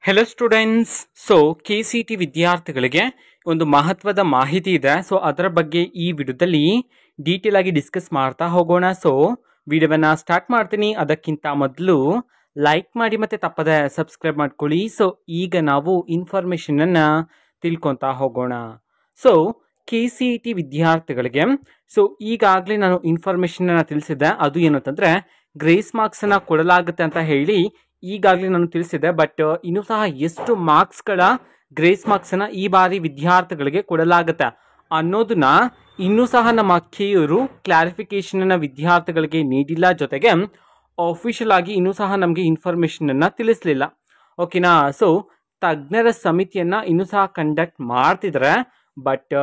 Hello students. So KCT ವಿದ್ಯಾರ್ಥಿಗಳಿಗೆ ಒಂದು ಮಹತ್ವದ ಮಾಹಿತಿ ಇದೆ. ಸೊ ಅದರ ಬಗ್ಗೆ ಈ ವಿಡಿಯೋದಲ್ಲಿ ಡೀಟೇಲ್ ಆಗಿ ಡಿಸ್ಕಸ್ ಮಾಡ್ತಾ ಹೋಗೋಣ. ಸೊ ವಿಡಿಯೋವನ್ನ ಸ್ಟಾರ್ಟ್ ಮಾಡ್ತೀನಿ. ಅದಕ್ಕಿಂತ ಮೊದಲು ಲೈಕ್ ಮಾಡಿ ಮತ್ತೆ ತಪ್ಪದೆ ಸಬ್ಸ್ಕ್ರೈಬ್ ಮಾಡ್ಕೊಳ್ಳಿ. ಸೊ ಈಗ ನಾವು ಇನ್ಫಾರ್ಮೇಶನ್ ಅನ್ನ ತಿಳ್ಕೊಂತಾ ಹೋಗೋಣ. ಸೊ KCT ವಿದ್ಯಾರ್ಥಿಗಳಿಗೆ ಸೊ ಈಗಾಗಲೇ ನಾನು ಇನ್ಫಾರ್ಮೇಶನ್ ಅನ್ನ ತಿಳಿಸಿದ್ದೆ. ಅದು ಏನು ಅಂತಂದ್ರೆ ಗ್ರೇಸ್ ಮಾರ್ಕ್ಸ್ ಅನ್ನ ಕೊಡಲಾಗುತ್ತೆ ಅಂತ ಹೇಳಿ ಈಗಾಗಲೇ ನಾನು ತಿಳಿಸಿದೆ. ಬಟ್ ಇನ್ನೂ ಸಹ ಎಷ್ಟು ಮಾರ್ಕ್ಸ್ಗಳ ಗ್ರೇಸ್ ಮಾರ್ಕ್ಸ್ ಅನ್ನ ಈ ಬಾರಿ ವಿದ್ಯಾರ್ಥಿಗಳಿಗೆ ಕೊಡಲಾಗುತ್ತೆ ಅನ್ನೋದನ್ನ ಇನ್ನೂ ಸಹ ನಮ್ಮ ಕೆಯವರು ಕ್ಲಾರಿಫಿಕೇಶನ್ ಅನ್ನ ವಿದ್ಯಾರ್ಥಿಗಳಿಗೆ ನೀಡಿಲ್ಲ. ಜೊತೆಗೆ ಆಫಿಷಿಯಲ್ ಆಗಿ ಇನ್ನೂ ಸಹ ನಮಗೆ ಇನ್ಫಾರ್ಮೇಶನ್ ಅನ್ನ ತಿಳಿಸಲಿಲ್ಲ. ಓಕೆನಾ. ಸೊ ತಜ್ಞರ ಸಮಿತಿಯನ್ನ ಇನ್ನೂ ಸಹ ಕಂಡಕ್ಟ್ ಮಾಡ್ತಿದ್ದಾರೆ. ಬಟ್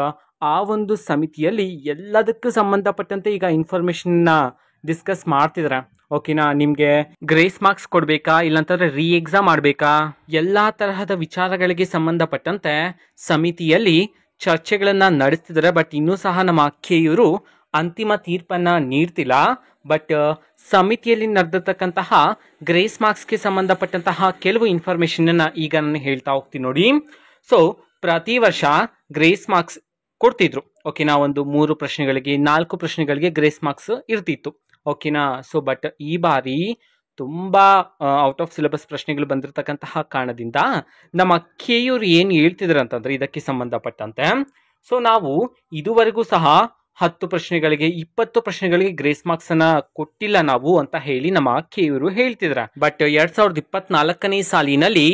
ಆ ಒಂದು ಸಮಿತಿಯಲ್ಲಿ ಎಲ್ಲದಕ್ಕೂ ಸಂಬಂಧಪಟ್ಟಂತೆ ಈಗ ಇನ್ಫಾರ್ಮೇಶನ್ ಡಿಸ್ಕಸ್ ಮಾಡ್ತಿದ್ದಾರೆ. ಓಕೆನಾ. ನಿಮ್ಗೆ ಗ್ರೇಸ್ ಮಾರ್ಕ್ಸ್ ಕೊಡ್ಬೇಕಾ, ಇಲ್ಲಾಂತಂದ್ರೆ ರೀ ಎಕ್ಸಾಮ್ ಮಾಡ್ಬೇಕಾ, ಎಲ್ಲಾ ತರಹದ ವಿಚಾರಗಳಿಗೆ ಸಂಬಂಧಪಟ್ಟಂತೆ ಸಮಿತಿಯಲ್ಲಿ ಚರ್ಚೆಗಳನ್ನ ನಡೆಸ್ತಿದ್ದಾರೆ. ಬಟ್ ಇನ್ನೂ ಸಹ ನಮ್ಮ ಕೆಯವರು ಅಂತಿಮ ತೀರ್ಪನ್ನ ನೀಡ್ತಿಲ್ಲ. ಬಟ್ ಸಮಿತಿಯಲ್ಲಿ ನಡೆದಿರ್ತಕ್ಕಂತಹ ಗ್ರೇಸ್ ಮಾರ್ಕ್ಸ್ಗೆ ಸಂಬಂಧಪಟ್ಟಂತಹ ಕೆಲವು ಇನ್ಫಾರ್ಮೇಶನ್ ಅನ್ನ ಈಗ ನಾನು ಹೇಳ್ತಾ ಹೋಗ್ತೀನಿ ನೋಡಿ. ಸೊ ಪ್ರತಿ ವರ್ಷ ಗ್ರೇಸ್ ಮಾರ್ಕ್ಸ್ ಕೊಡ್ತಿದ್ರು. ಓಕೆನಾ. ಒಂದು 3 ಪ್ರಶ್ನೆಗಳಿಗೆ 4 ಪ್ರಶ್ನೆಗಳಿಗೆ ಗ್ರೇಸ್ ಮಾರ್ಕ್ಸ್ ಇರ್ತಿತ್ತು. ಓಕೆನಾ. ಸೊ ಬಟ್ ಈ ಬಾರಿ ತುಂಬಾ ಔಟ್ ಆಫ್ ಸಿಲೆಬಸ್ ಪ್ರಶ್ನೆಗಳು ಬಂದಿರತಕ್ಕಂತಹ ಕಾರಣದಿಂದ ನಮ್ಮ ಕೆಯವರು ಏನು ಹೇಳ್ತಿದ್ರು ಅಂತಂದ್ರೆ ಇದಕ್ಕೆ ಸಂಬಂಧಪಟ್ಟಂತೆ ಸೊ ನಾವು ಇದುವರೆಗೂ ಸಹ 10 ಪ್ರಶ್ನೆಗಳಿಗೆ 20 ಪ್ರಶ್ನೆಗಳಿಗೆ ಗ್ರೇಸ್ ಮಾರ್ಕ್ಸ್ ಅನ್ನ ಕೊಟ್ಟಿಲ್ಲ ನಾವು ಅಂತ ಹೇಳಿ ನಮ್ಮ ಕೆಯವರು ಹೇಳ್ತಿದ್ರ. ಬಟ್ 2024ನೇ ಸಾಲಿನಲ್ಲಿ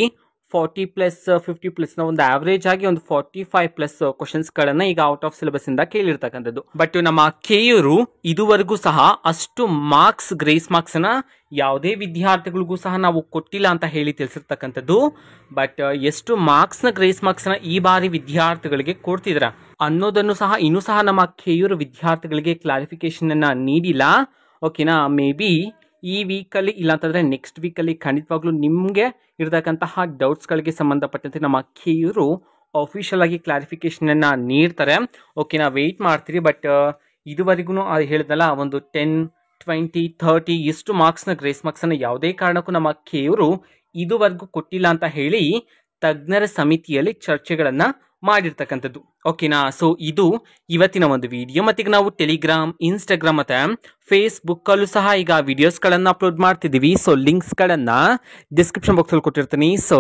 40+, 50+ ಒಂದು ಆವರೇಜ್ ಆಗಿ ಒಂದು 45+ ಕ್ವಶನ್ಸ್ ಗಳನ್ನ ಈಗ ಔಟ್ ಆಫ್ ಸಿಲೆಬಸ್ ಇಂದ ಕೇಳಿರ್ತಕ್ಕಂಥದ್ದು. ಬಟ್ ನಮ್ಮ ಕೆಯವರು ಇದುವರೆಗೂ ಸಹ ಅಷ್ಟು ಮಾರ್ಕ್ಸ್ ಗ್ರೇಸ್ ಮಾರ್ಕ್ಸ್ ಅನ್ನ ಯಾವುದೇ ವಿದ್ಯಾರ್ಥಿಗಳಿಗೂ ಸಹ ನಾವು ಕೊಟ್ಟಿಲ್ಲ ಅಂತ ಹೇಳಿ ತಿಳಿಸಿರ್ತಕ್ಕಂಥದ್ದು. ಬಟ್ ಎಷ್ಟು ಮಾರ್ಕ್ಸ್ ನ ಗ್ರೇಸ್ ಮಾರ್ಕ್ಸ್ ನ ಈ ಬಾರಿ ವಿದ್ಯಾರ್ಥಿಗಳಿಗೆ ಕೊಡ್ತಿದ್ರ ಅನ್ನೋದನ್ನು ಸಹ ಇನ್ನೂ ಸಹ ನಮ್ಮ ಕೆಯವರು ವಿದ್ಯಾರ್ಥಿಗಳಿಗೆ ಕ್ಲಾರಿಫಿಕೇಶನ್ ಅನ್ನ ನೀಡಿಲ್ಲ. ಓಕೆನಾ. ಮೇ ಬಿ ಈ ವೀಕಲ್ಲಿ ಇಲ್ಲಾಂತಂದ್ರೆ ನೆಕ್ಸ್ಟ್ ವೀಕಲ್ಲಿ ಖಂಡಿತವಾಗ್ಲೂ ನಿಮಗೆ ಇರತಕ್ಕಂತಹ ಡೌಟ್ಸ್ಗಳಿಗೆ ಸಂಬಂಧಪಟ್ಟಂತೆ ನಮ್ಮ ಕೆಯವರು ಅಫಿಷಿಯಲ್ ಆಗಿ ಕ್ಲಾರಿಫಿಕೇಶನ್ ಅನ್ನ ನೀಡ್ತಾರೆ. ಓಕೆನಾ. ವೆಯ್ಟ್ ಮಾಡ್ತೀರಿ. ಬಟ್ ಇದುವರೆಗೂ ಹೇಳಿದಲ್ಲ ಒಂದು 10, 20, 30 ಎಷ್ಟು ಮಾರ್ಕ್ಸ್ನ ಗ್ರೇಸ್ ಮಾರ್ಕ್ಸ್ ಅನ್ನ ಯಾವುದೇ ಕಾರಣಕ್ಕೂ ನಮ್ಮ ಕೆಯವರು ಇದುವರೆಗೂ ಕೊಟ್ಟಿಲ್ಲ ಅಂತ ಹೇಳಿ ತಜ್ಞರ ಸಮಿತಿಯಲ್ಲಿ ಚರ್ಚೆಗಳನ್ನ ಮಾಡಿರ್ತಕ್ಕಂಥದ್ದು. ಓಕೆನಾ. ಸೊ ಇದು ಇವತ್ತಿನ ಒಂದು ವಿಡಿಯೋ. ಮತ್ತೀಗ ನಾವು ಟೆಲಿಗ್ರಾಮ್, ಇನ್ಸ್ಟಾಗ್ರಾಮ್ ಮತ್ತೆ ಫೇಸ್ಬುಕ್ ಅಲ್ಲೂ ಸಹ ಈಗ ವಿಡಿಯೋಸ್ ಗಳನ್ನ ಅಪ್ಲೋಡ್ ಮಾಡ್ತಿದೀವಿ. ಸೊ ಲಿಂಕ್ಸ್ ಗಳನ್ನ ಡಿಸ್ಕ್ರಿಪ್ಷನ್ ಬಾಕ್ಸ್ ಅಲ್ಲಿ ಕೊಟ್ಟಿರ್ತೀನಿ. ಸೊ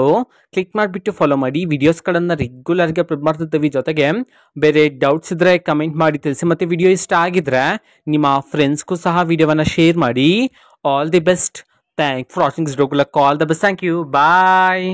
ಕ್ಲಿಕ್ ಮಾಡಿಬಿಟ್ಟು ಫಾಲೋ ಮಾಡಿ. ವಿಡಿಯೋಸ್ ಗಳನ್ನ ರೆಗ್ಯುಲರ್ ಆಗಿ ಅಪ್ಲೋಡ್ ಮಾಡ್ತಿರ್ತೀವಿ. ಜೊತೆಗೆ ಬೇರೆ ಡೌಟ್ಸ್ ಇದ್ರೆ ಕಮೆಂಟ್ ಮಾಡಿ ತಿಳಿಸಿ. ಮತ್ತೆ ವಿಡಿಯೋ ಇಷ್ಟ ಆಗಿದ್ರೆ ನಿಮ್ಮ ಫ್ರೆಂಡ್ಸ್ಗೂ ಸಹ ವಿಡಿಯೋವನ್ನ ಶೇರ್ ಮಾಡಿ. All the best. Thank for watching this video. All the best. Thank you. Bye.